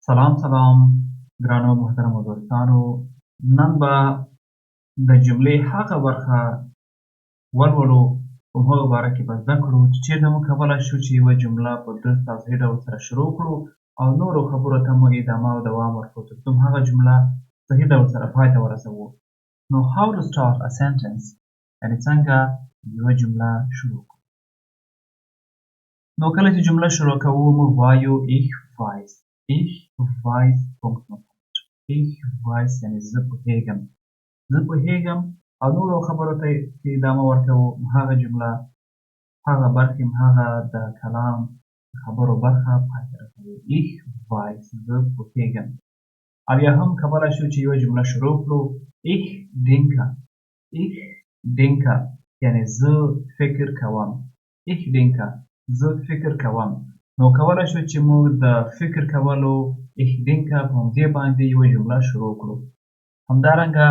سلام ګرانو محترمو دوستانو، نن به د جملې هغه برخه ولولو په هغه باره کې به زده کړو چې چېرته موږ کولی شو چې یوه جمله په درست او صحیح ډول سره شروع کړو او نورو خبرو ته مو ادامه او دوام ورکړو تر څو هغه جمله صحیح ډول سره پای ته ورسوو. نو how to start a sentence، یعنې څنګه یوه جمله شروع کړو. نو کله چې جمله شروع کوو موږ وایو ich weiß. Ich weiß ich weiß یعنې زه پوهېږم، زه پوهېږم او نورو خبرو ته ادامه ورکوو. هغه جمله هغه برخې هغه د کلام خبرو برخه پای ته رسوو. ich weiß زه پوهېږم. او یا هم کولی شو چې یوه جمله شروع کړو ich denke یعنې زه فکر کوم. ich denke زه فکر کوم. نو کولی شو چې موږ د فکر کولو ich denke په همدې باندې یوه جمله شروع کړو. همدارنګه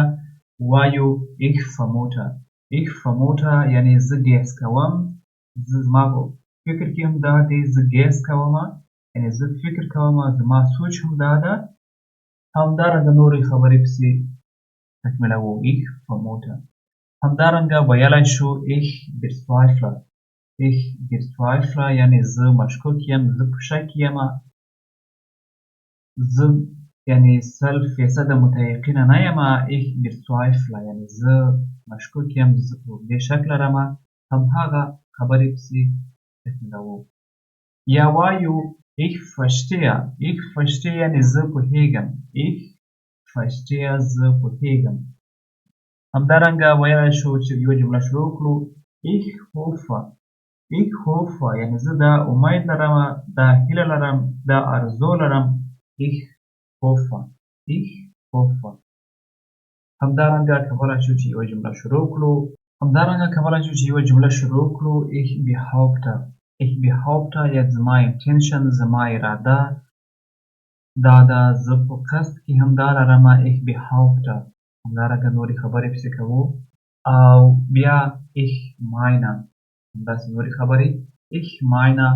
وایو ich vermute یعنې زه ګیس کوم، زما په فکر کې هم دا دی، زه ګیس کوم یعنې زه فکر کوم، زما سوچ هم دا ده. همدارنګه نورې خبرې پسې تکمیلوو ich vermute. همدارنګه ویلی شو ich bezweifle یعنې زه مشکوک یم، زه په شک یم، زه یعنې 100% متیقنه نه یم. ich bezweifle یعنې زه مشکوک یم، زه په دې شک لرم. همهغه خبرې پسې تکمیلوو. یا وایو ich verstehe یعنې زه پوهېږم. ich verstehe زه پوهېږم. همدارنګه ویلی شو چې یوه جمله شروع کړو ich hoffe یعنې زه دا امید لرم، دا هیله لرم، دا ارزو لرم. ich hoffe. همدارنګه کولی شو چې یوه جمله شروع کړو ich behaupte یا زما intention زما اراده دا ده، زه په قصد کې هم دا لرم ich behaupte. همدارنګه نورې خبرې پسې کوو او بیا ich meine همداسې نورې خبرې ich meine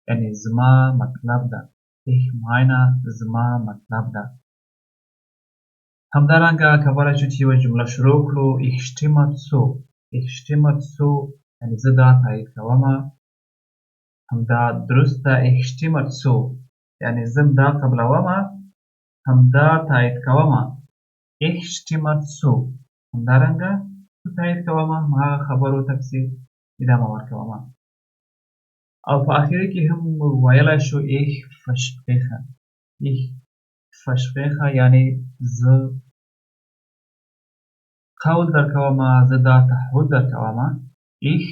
یعنې زما مطلب ده. ich meine زما مطلب ده. همدارنګه کولی شو چې یوه جمله شروع کړو ich stimme zu یعنې زه دا تایید کوم. همدا درست ده ich stimme zu یعنې زه دا قبلوم، همدا تایید کوم. ich stimme zu همدارنګه زه تایید کوم، هغه خبرو ته پسې ادامه ورکوم. او په آخري کې هم ویلی شو ich verspreche یعنې زه قول درکوم، زه دا تعهد درکوم. ich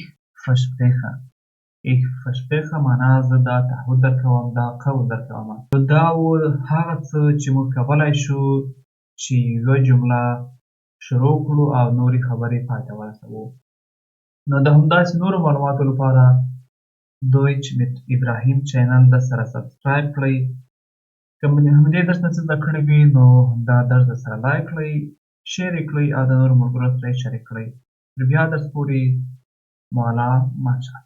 verspreche معنا زه دا تعهد درکوم، دا قول درکوم. دا و هغه څه چې موږ کولی شو چې یوه جمله شروع کړو او نورې خبرې پای ته ورسوو. نو د همداسې نورو معلوماتو لپاره دویچ mit ابراهیم چینل د سره سبسکرایب کړئ. که همدې درس نه څه زده کړي وي نو همدا درس د سره لایک کړئ، شیر یې کړئ او د نورو ملګرو سره یې شریک کړئ. تر بیا درس پورې مو الله ماچا.